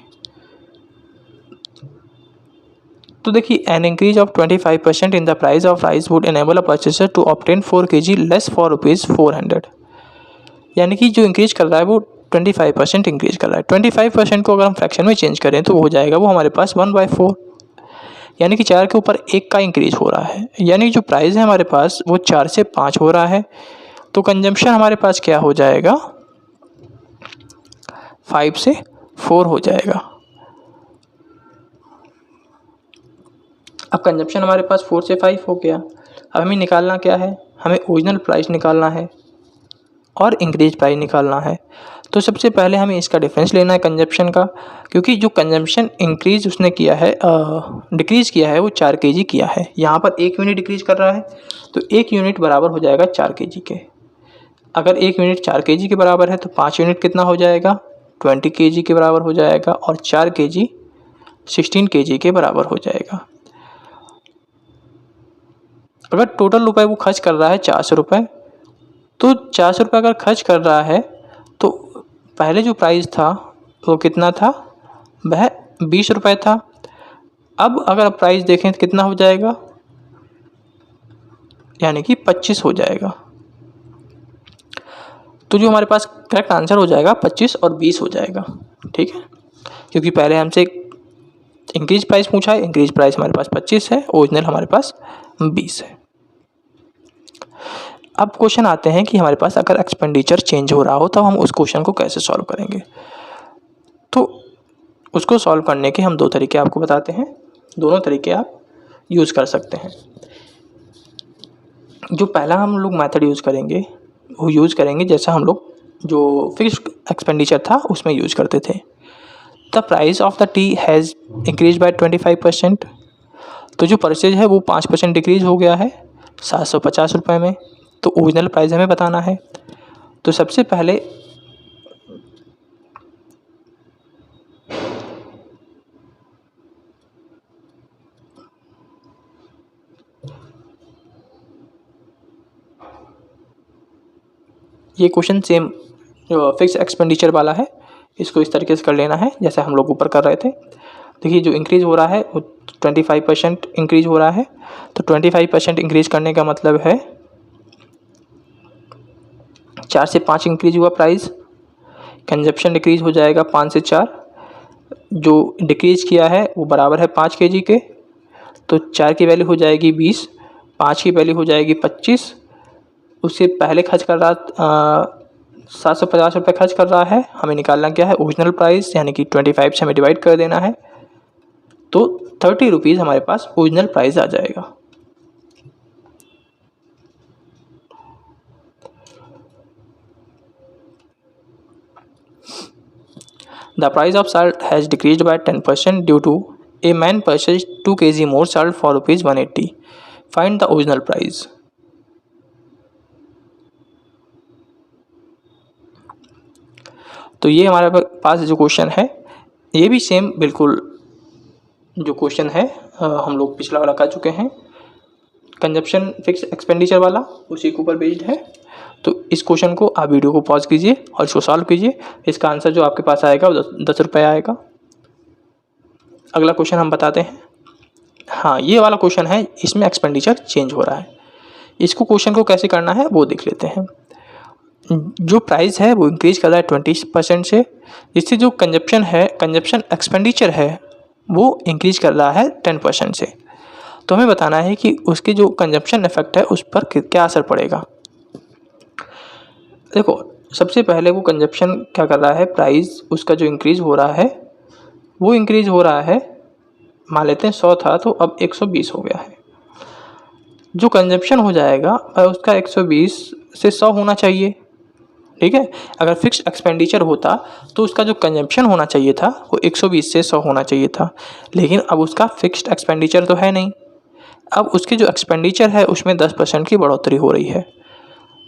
तो देखिए, an increase of 25% in the price of rice would enable a purchaser to obtain 4 kg less for rupees 400। यानी कि जो increase कर रहा है वो 25% increase कर रहा है। 25% को अगर हम फ्रैक्शन में चेंज करें तो हो जाएगा वो हमारे पास 1/4, यानी कि 4 के ऊपर 1 का इंक्रीज हो रहा है। यानी जो प्राइस है हमारे पास वो 4 से 5 हो रहा है। तो कंजम्पशन हमारे पास क्या हो जाएगा, 5 से 4 हो जाएगा। अब कंजम्पशन हमारे पास 4 से 5 हो गया। अब हमें निकालना क्या है, हमें ओरिजिनल प्राइस निकालना है और इंक्रीज प्राइस निकालना है। तो सबसे पहले हमें इसका डिफरेंस लेना है कंजम्पशन का, क्योंकि जो कंजम्पशन इंक्रीज उसने किया है, डिक्रीज़ किया है वो 4 kg किया है। यहाँ पर 1 यूनिट डिक्रीज़ कर रहा है, तो 1 यूनिट बराबर हो जाएगा 4 kg के। अगर 1 यूनिट 4 kg के बराबर है तो 5 यूनिट कितना हो जाएगा, 20 kg के बराबर हो जाएगा, और 4 kg 16 kg के बराबर हो जाएगा। अगर टोटल रुपए वो खर्च कर रहा है 400 रुपये, तो 400 रुपये अगर खर्च कर रहा है तो पहले जो प्राइस था वो कितना था, वह 20 रुपये था। अब अगर प्राइस देखें तो कितना हो जाएगा, यानी कि 25 हो जाएगा। तो जो हमारे पास करेक्ट आंसर हो जाएगा 25 और 20 हो जाएगा। ठीक है, क्योंकि पहले हमसे इंक्रीज प्राइस पूछा है, इंक्रीज प्राइस हमारे पास 25 है, ओरिजिनल हमारे पास 20 है। अब क्वेश्चन आते हैं कि हमारे पास अगर एक्सपेंडिचर चेंज हो रहा हो तो हम उस क्वेश्चन को कैसे सॉल्व करेंगे। तो उसको सॉल्व करने के हम 2 तरीके आपको बताते हैं, दोनों तरीके आप यूज़ कर सकते हैं। जो पहला हम लोग मेथड यूज़ करेंगे वो यूज़ करेंगे जैसा हम लोग जो फिक्स्ड एक्सपेंडिचर था उसमें यूज़ करते थे। The price of the T has increase by 25%। तो जो परचेज है वो 5% डिक्रीज हो गया है 750 रुपये में। तो ओरिजिनल प्राइस हमें बताना है। तो सबसे पहले ये क्वेश्चन सेम फिक्स एक्सपेंडिचर वाला है, इसको इस तरीके से कर लेना है जैसे हम लोग ऊपर कर रहे थे। देखिए, जो इंक्रीज़ हो रहा है वो 25% इंक्रीज़ हो रहा है। तो 25% इंक्रीज़ करने का मतलब है 4 से 5 इंक्रीज़ हुआ प्राइस। कंजप्शन डिक्रीज़ हो जाएगा 5 से 4। जो डिक्रीज़ किया है वो बराबर है 5 kg के। तो 4 की वैल्यू हो जाएगी 20, 5 की वैल्यू हो जाएगी 25। उससे पहले खर्च कर रहा 750 रुपये खर्च कर रहा है। हमें निकालना क्या है, ओरिजिनल प्राइस, यानी कि 25 से हमें डिवाइड कर देना है। तो 30 रुपीज़ हमारे पास ओरिजिनल प्राइस आ जाएगा। The price of salt has decreased by 10% due to a man purchased 2 kg more salt for rupees 180. Find the original price. तो ये हमारे पास जो क्वेश्चन है ये भी सेम बिल्कुल जो क्वेश्चन है हम लोग पिछला वाला कर चुके हैं। कंजप्शन फिक्स एक्सपेंडिचर वाला उसी के ऊपर बेस्ड है। तो इस क्वेश्चन को आप वीडियो को पॉज कीजिए और इसको सॉल्व कीजिए। इसका आंसर जो आपके पास आएगा वो 10 रुपये आएगा। अगला क्वेश्चन हम बताते हैं। हाँ, ये वाला क्वेश्चन है, इसमें एक्सपेंडिचर चेंज हो रहा है। इसको क्वेश्चन को कैसे करना है वो देख लेते हैं। जो प्राइस है वो इंक्रीज कर रहा है 20% से, जिससे जो कंजप्शन एक्सपेंडिचर है वो इंक्रीज कर रहा है 10% से। तो हमें बताना है कि उसके जो कंजप्शन इफेक्ट है उस पर क्या असर पड़ेगा। देखो, सबसे पहले वो कंजप्शन क्या कर रहा है, प्राइस उसका जो इंक्रीज़ हो रहा है वो इंक्रीज़ हो रहा है, मान लेते हैं 100 था तो अब 120 हो गया है। जो कंजप्शन हो जाएगा उसका 120 से 100 होना चाहिए, ठीक है। अगर फिक्स्ड एक्सपेंडिचर होता तो उसका जो कंजम्पशन होना चाहिए था वो 120 से 100 होना चाहिए था, लेकिन अब उसका फिक्स्ड एक्सपेंडिचर तो है नहीं। अब उसके जो एक्सपेंडिचर है उसमें 10% की बढ़ोतरी हो रही है,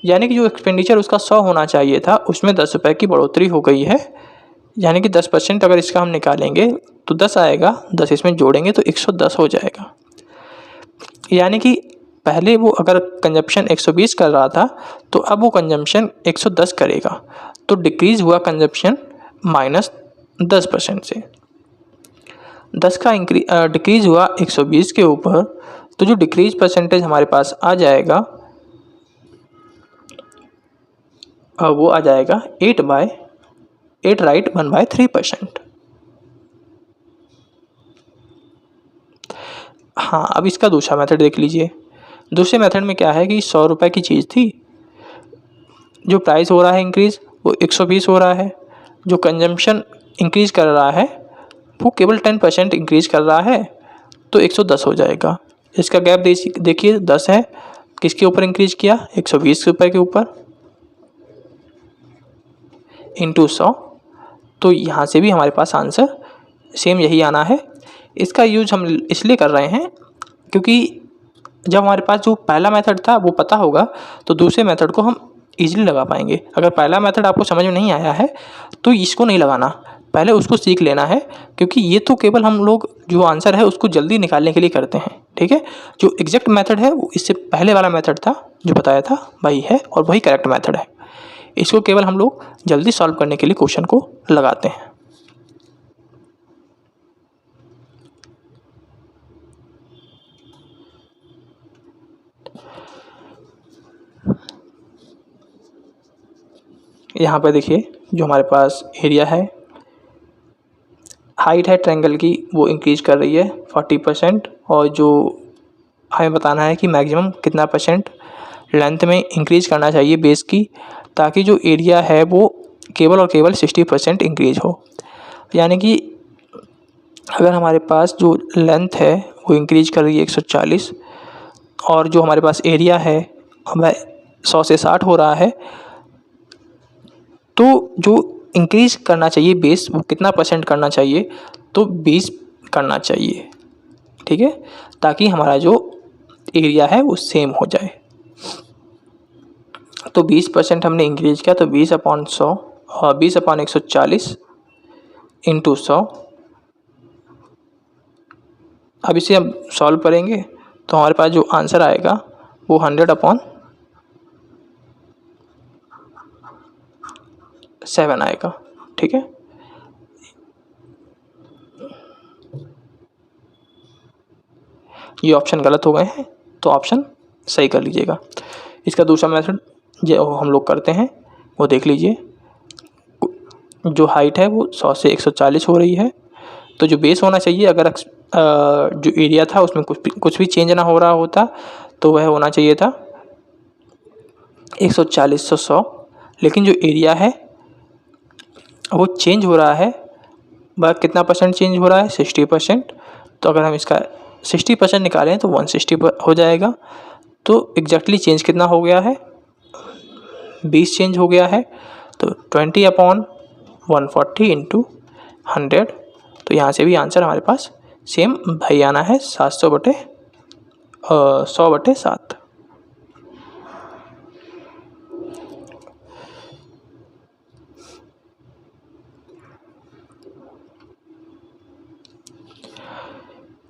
यानी कि जो एक्सपेंडिचर उसका 100 होना चाहिए था उसमें 10 रुपये की बढ़ोतरी हो गई है। यानी कि 10% अगर इसका हम निकालेंगे तो 10 आएगा, 10 इसमें जोड़ेंगे तो 110 हो जाएगा। यानी कि पहले वो अगर कंजप्शन 120 कर रहा था तो अब वो कंजप्शन 110 करेगा, तो डिक्रीज़ हुआ कंजप्शन -10% से। 10 का डिक्रीज़ हुआ 120 के ऊपर, तो जो डिक्रीज परसेंटेज हमारे पास आ जाएगा वो आ जाएगा 8 राइट 1/3%। हाँ, अब इसका दूसरा मेथड देख लीजिए। दूसरे मेथड में क्या है कि 100 रुपये की चीज़ थी, जो प्राइस हो रहा है इंक्रीज़ वो 120 हो रहा है, जो कंजम्पशन इंक्रीज़ कर रहा है वो केवल 10% इंक्रीज़ कर रहा है, तो 110 हो जाएगा। इसका गैप देखिए 10 है, किसके ऊपर इंक्रीज़ किया, 120 रुपये के ऊपर इंटू 100, तो यहाँ से भी हमारे पास आंसर सेम यही आना है। इसका यूज हम इसलिए कर रहे हैं क्योंकि जब हमारे पास जो पहला मेथड था वो पता होगा तो दूसरे मेथड को हम इजीली लगा पाएंगे। अगर पहला मेथड आपको समझ में नहीं आया है तो इसको नहीं लगाना, पहले उसको सीख लेना है, क्योंकि ये तो केवल हम लोग जो आंसर है उसको जल्दी निकालने के लिए करते हैं। ठीक है, जो एग्जैक्ट मेथड है वो इससे पहले वाला मेथड था जो बताया था वही है और वही करेक्ट मेथड है। इसको केवल हम लोग जल्दी सॉल्व करने के लिए क्वेश्चन को लगाते हैं। यहाँ पर देखिए जो हमारे पास एरिया है, हाइट है ट्रायंगल की वो इंक्रीज कर रही है 40%, और जो हमें बताना है कि मैक्सिमम कितना परसेंट लेंथ में इंक्रीज करना चाहिए बेस की, ताकि जो एरिया है वो केवल और केवल 60% इंक्रीज हो। यानी कि अगर हमारे पास जो लेंथ है वो इंक्रीज कर रही है 140, और जो हमारे पास एरिया है हमें 100 से 60 हो रहा है, तो जो इंक्रीज करना चाहिए बेस वो कितना परसेंट करना चाहिए, तो 20 करना चाहिए। ठीक है, ताकि हमारा जो एरिया है वो सेम हो जाए। तो 20% हमने इंक्रीज किया, तो 20/100 और 20/140 इंटू 100। अब इसे हम सॉल्व करेंगे तो हमारे पास जो आंसर आएगा वो 100/7 आएगा। ठीक है, ये ऑप्शन गलत हो गए हैं तो ऑप्शन सही कर लीजिएगा। इसका दूसरा मेथड जो हम लोग करते हैं वो देख लीजिए। जो हाइट है वो 100 से 140 हो रही है, तो जो बेस होना चाहिए, अगर जो एरिया था उसमें कुछ भी चेंज ना हो रहा होता तो वह होना चाहिए था 140 से 100, लेकिन जो एरिया है वो चेंज हो रहा है, वह कितना परसेंट चेंज हो रहा है, 60%। तो अगर हम इसका 60% निकालें तो 160 हो जाएगा। तो एग्जैक्टली चेंज कितना हो गया है, 20 चेंज हो गया है, तो 20/140 इंटू 100। तो यहाँ से भी आंसर हमारे पास सेम भाई आना है 100/7।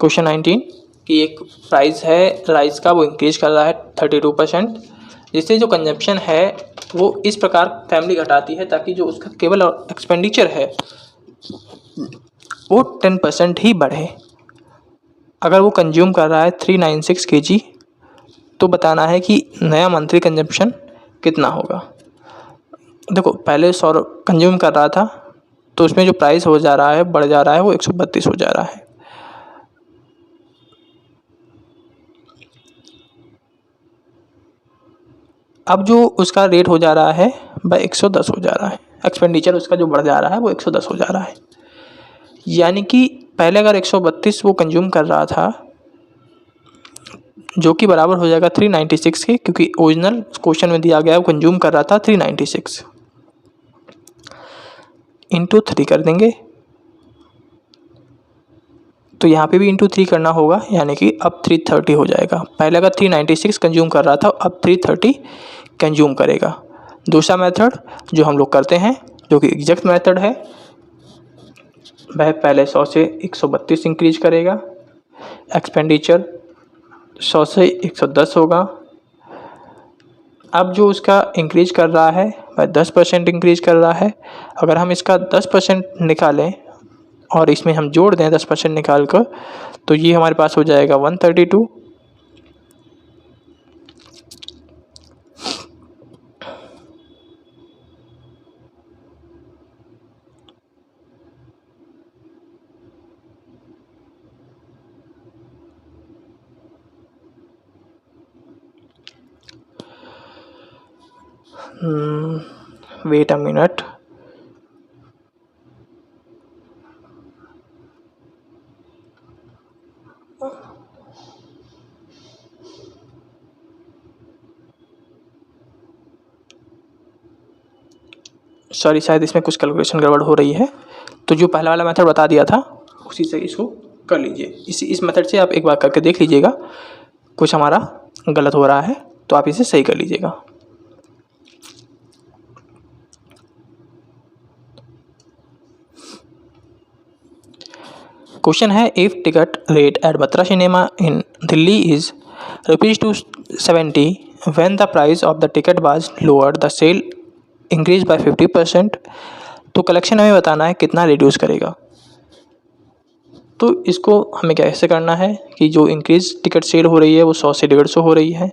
क्वेश्चन 19 कि एक प्राइस है राइस का, वो इंक्रीज कर रहा है 32%, जिससे जो कंजप्शन है वो इस प्रकार फैमिली घटाती है ताकि जो उसका केवल एक्सपेंडिचर है वो 10% ही बढ़े। अगर वो कंज्यूम कर रहा है 396 kg, तो बताना है कि नया मंथली कंजप्शन कितना होगा। देखो पहले 100 कंज्यूम कर रहा था तो उसमें जो प्राइस हो जा रहा है बढ़ जा रहा है, वो 132 हो जा रहा है। अब जो उसका रेट हो जा रहा है वह 110 हो जा रहा है, एक्सपेंडिचर उसका जो बढ़ जा रहा है वो 110 हो जा रहा है। यानी कि पहले अगर 132 वो कंज्यूम कर रहा था, जो कि बराबर हो जाएगा 396 के, क्योंकि ओरिजिनल क्वेश्चन में दिया गया है वो कंज्यूम कर रहा था 396। इंटू 3 कर देंगे, तो यहाँ पे भी इंटू 3 करना होगा, यानी कि अब 330 हो जाएगा। पहले अगर 396 कंज्यूम कर रहा था, अब 330 कंज्यूम करेगा। दूसरा मेथड जो हम लोग करते हैं, जो कि एग्जैक्ट मेथड है, वह पहले 100 से 132 इंक्रीज करेगा, एक्सपेंडिचर 100 से 110 होगा। अब जो उसका इंक्रीज कर रहा है वह 10% इंक्रीज कर रहा है। अगर हम इसका 10% निकालें और इसमें हम जोड़ दें 10% निकाल कर, तो ये हमारे पास हो जाएगा 132। वेट अ मिनट, सॉरी शायद इसमें कुछ कैलकुलेशन गड़बड़ हो रही है। तो जो पहला वाला मेथड बता दिया था उसी से इसको कर लीजिए। इस मेथड से आप एक बार करके देख लीजिएगा, कुछ हमारा गलत हो रहा है तो आप इसे सही कर लीजिएगा। क्वेश्चन है, if ticket rate at Batra cinema in Delhi is ₹270 when the price of the ticket was lower the sale increase by 50%, तो कलेक्शन हमें बताना है कितना रिड्यूस करेगा। तो इसको हमें कैसे करना है कि जो इंक्रीज टिकट सेल हो रही है वो 100 से 150 हो रही है,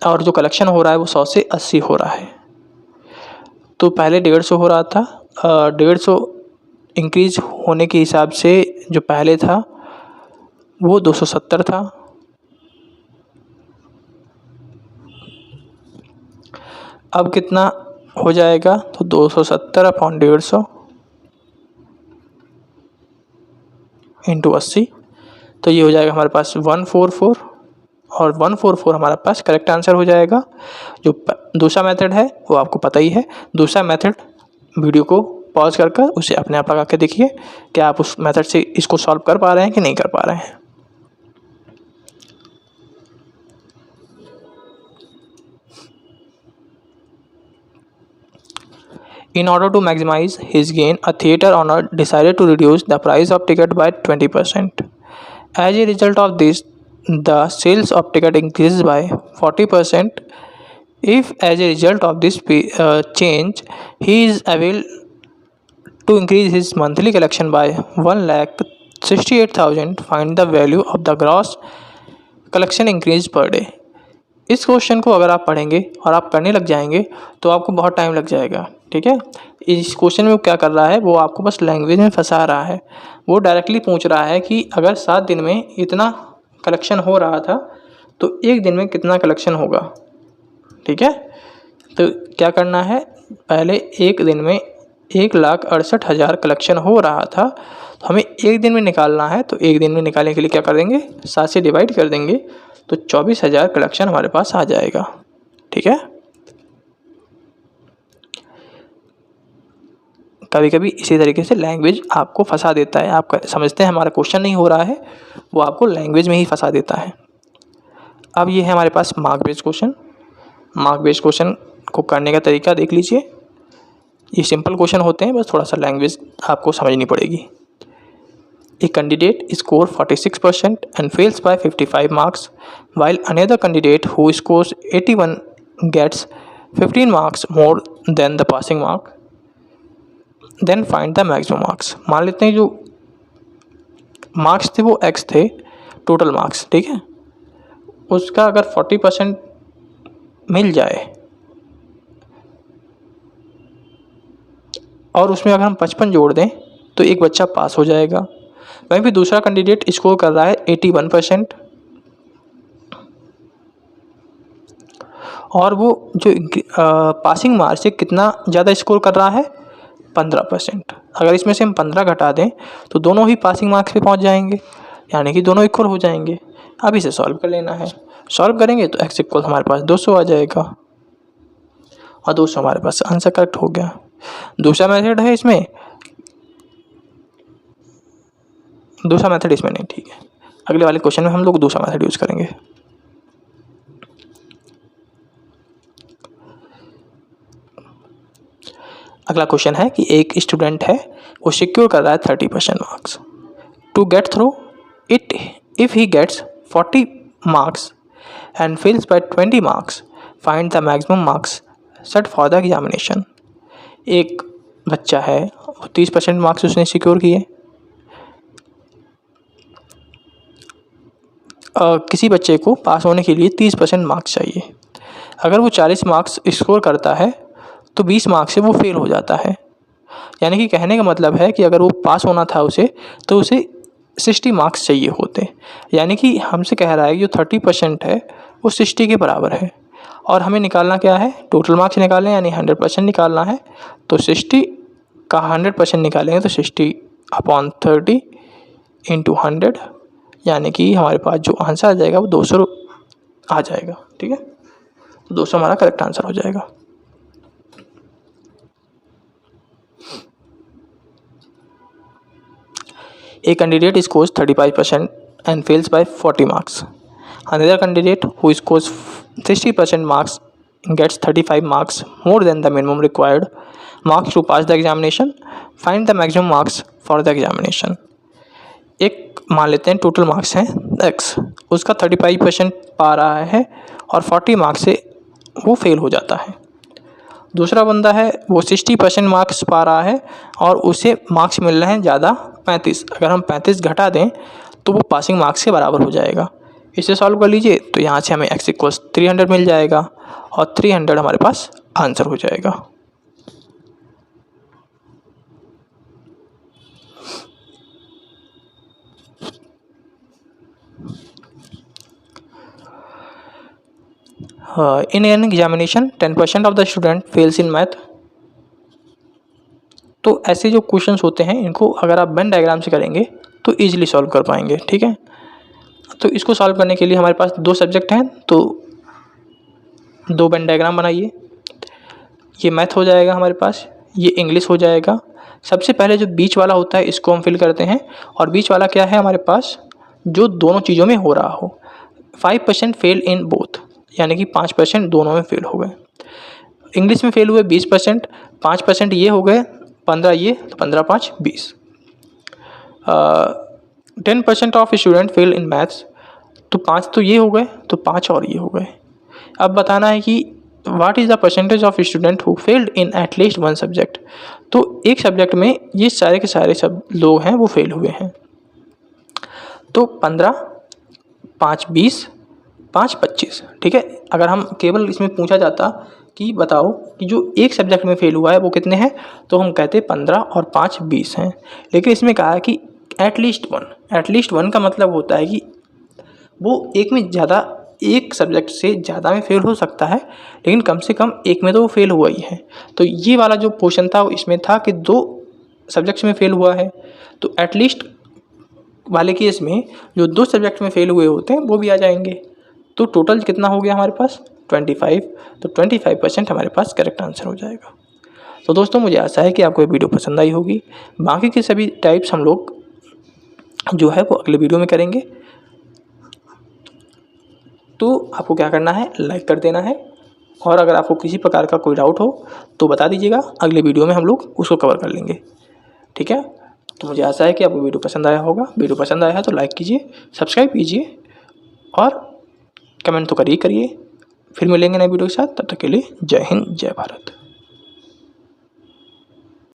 और जो कलेक्शन हो रहा है वो 100 से 80 हो रहा है। तो पहले 150 हो रहा था, 150 इंक्रीज होने के हिसाब से जो पहले था वो 270 था। अब कितना हो जाएगा, तो 270 अपॉन 150 इंटू 80, तो ये हो जाएगा हमारे पास 144, और 144 हमारे पास करेक्ट आंसर हो जाएगा। जो दूसरा मेथड है वो आपको पता ही है। दूसरा मेथड वीडियो को पॉज कर उसे अपने आप लगा के देखिए कि आप उस मेथड से इसको सॉल्व कर पा रहे हैं कि नहीं कर पा रहे हैं। In order to maximize his gain, a theatre owner decided to reduce the price of ticket by 20%. As a result of this, the sales of ticket increases by 40%. If as a result of this change, he is able to increase his monthly collection by 1,68,000, find the value of the gross collection increase per day. इस question को अगर आप पढ़ेंगे और आप करने लग जाएंगे तो आपको बहुत टाइम लग जाएगा, ठीक है। इस क्वेश्चन में वो क्या कर रहा है, वो आपको बस लैंग्वेज में फंसा रहा है। वो डायरेक्टली पूछ रहा है कि अगर 7 दिन में इतना कलेक्शन हो रहा था तो एक दिन में कितना कलेक्शन होगा, ठीक है। तो क्या करना है, पहले एक दिन में 1,68,000 कलेक्शन हो रहा था, तो हमें एक दिन में निकालना है। तो एक दिन में निकालने के लिए क्या कर देंगे, 7 से डिवाइड कर देंगे, तो 24,000 कलेक्शन हमारे पास आ जाएगा, ठीक है। कभी कभी इसी तरीके से लैंग्वेज आपको फंसा देता है। आप समझते हैं हमारा क्वेश्चन नहीं हो रहा है, वो आपको लैंग्वेज में ही फंसा देता है। अब ये है हमारे पास mark based question. Mark based question को करने का तरीका देख लीजिए। ये सिंपल क्वेश्चन होते हैं, बस थोड़ा सा लैंग्वेज आपको समझनी पड़ेगी। A candidate scores 46% and fails by 55 marks, while another candidate who scores 81 gets 15 marks more than the passing mark. Then find the maximum marks. मान लेते हैं जो मार्क्स थे वो x थे, टोटल मार्क्स, ठीक है। उसका अगर 40% मिल जाए और उसमें अगर हम 55 जोड़ दें तो एक बच्चा पास हो जाएगा। वहीं भी दूसरा कैंडिडेट स्कोर कर रहा है 81%, और वो जो पासिंग मार्क्स से कितना ज़्यादा स्कोर कर रहा है, 15%। अगर इसमें से हम 15 घटा दें तो दोनों ही पासिंग मार्क्स पे पहुंच जाएंगे, यानी कि दोनों इक्वल हो जाएंगे। अब इसे सॉल्व कर लेना है। सॉल्व करेंगे तो x इक्वल हमारे पास 200 आ जाएगा, और दोस्तों हमारे पास आंसर करेक्ट हो गया। दूसरा मेथड है इसमें, दूसरा मेथड इसमें नहीं, ठीक है। अगले वाले क्वेश्चन में हम लोग दूसरा मेथड यूज़ करेंगे। अगला क्वेश्चन है कि एक स्टूडेंट है, वो सिक्योर कर रहा है 30% marks to get through it. If he gets 40 marks and fails by 20 marks, find the maximum marks set for the examination. एक बच्चा है, वो 30% मार्क्स उसने सिक्योर किए। किसी बच्चे को पास होने के लिए 30% मार्क्स चाहिए। अगर वो 40 मार्क्स स्कोर करता है तो 20 मार्क्स से वो फेल हो जाता है। यानी कि कहने का मतलब है कि अगर वो पास होना था उसे, तो उसे 60 मार्क्स चाहिए होते। यानी कि हमसे कह रहा है कि जो 30% है वो 60 के बराबर है, और हमें निकालना क्या है, टोटल मार्क्स निकालने, यानी 100% निकालना है। तो 60 का 100% निकालेंगे तो 60/30 × 100, यानी कि हमारे पास जो आंसर आ जाएगा वो 200 आ जाएगा। ठीक है, तो 200 हमारा करेक्ट आंसर हो जाएगा। A candidate scores 35% and fails by 40 marks. Another candidate who scores 60% marks gets 35 marks more than the minimum required marks to pass the examination. Find the maximum marks for the examination. एक मान लेते हैं total marks हैं x, उसका 35% पा रहा है और 40 मार्क्स से वो फेल हो जाता है। दूसरा बंदा है, वो 60% मार्क्स पा रहा है और उसे मार्क्स मिल रहे हैं ज़्यादा 35। अगर हम 35 घटा दें तो वो पासिंग मार्क्स के बराबर हो जाएगा। इसे सॉल्व कर लीजिए तो यहाँ से हमें x = 300 मिल जाएगा और 300 हमारे पास आंसर हो जाएगा। In an examination 10% of the student fails in math. तो ऐसे जो क्वेश्चंस होते हैं इनको अगर आप वेन डायग्राम से करेंगे तो ईजिली सॉल्व कर पाएंगे। ठीक है, तो इसको सॉल्व करने के लिए हमारे पास 2 सब्जेक्ट हैं, तो 2 वेन डायग्राम बनाइए। ये मैथ हो जाएगा हमारे पास, ये इंग्लिश हो जाएगा। सबसे पहले जो बीच वाला होता है इसको हम फिल करते हैं, और बीच वाला क्या है हमारे पास, जो दोनों चीज़ों में हो रहा हो। 5% फेल इन बोथ, यानी कि 5% दोनों में फेल हो गए। इंग्लिश में फेल हुए 20%, 5% ये हो गए, 15 ये, तो 15 × 5 = 20। 10% of student fail in maths, तो 5 तो ये हो गए, तो 5 और ये हो गए। अब बताना है कि what is the percentage of student who failed in at least 1 subject. तो एक सब्जेक्ट में ये सारे के सारे सब लोग हैं वो फेल हुए हैं। तो 15, 5 = 20, 5 = 25। ठीक है, अगर हम केवल इसमें पूछा जाता कि बताओ कि जो एक सब्जेक्ट में फेल हुआ है वो कितने हैं, तो हम कहते 15 और 5 = 20 हैं। लेकिन इसमें कहा है कि एटलीस्ट 1। एटलीस्ट 1 का मतलब होता है कि वो एक में ज़्यादा, एक सब्जेक्ट से ज़्यादा में फेल हो सकता है, लेकिन कम से कम एक में तो वो फेल हुआ ही है। तो ये वाला जो पोर्शन था वो इसमें था कि 2 सब्जेक्ट्स में फेल हुआ है, तो एटलीस्ट वाले केस में जो 2 सब्जेक्ट में फेल हुए होते हैं वो भी आ जाएंगे। तो टोटल कितना हो गया हमारे पास, 25। तो 25% हमारे पास करेक्ट आंसर हो जाएगा। तो दोस्तों मुझे आशा है कि आपको ये वीडियो पसंद आई होगी। बाकी के सभी टाइप्स हम लोग जो है वो अगले वीडियो में करेंगे। तो आपको क्या करना है, लाइक कर देना है, और अगर आपको किसी प्रकार का कोई डाउट हो तो बता दीजिएगा, अगले वीडियो में हम लोग उसको कवर कर लेंगे। ठीक है, तो मुझे आशा है कि आपको वीडियो पसंद आया होगा। वीडियो पसंद आया है तो लाइक कीजिए, सब्सक्राइब कीजिए और कमेंट तो करिए। फिर मिलेंगे नए वीडियो के साथ, तब तक के लिए जय हिंद, जय भारत।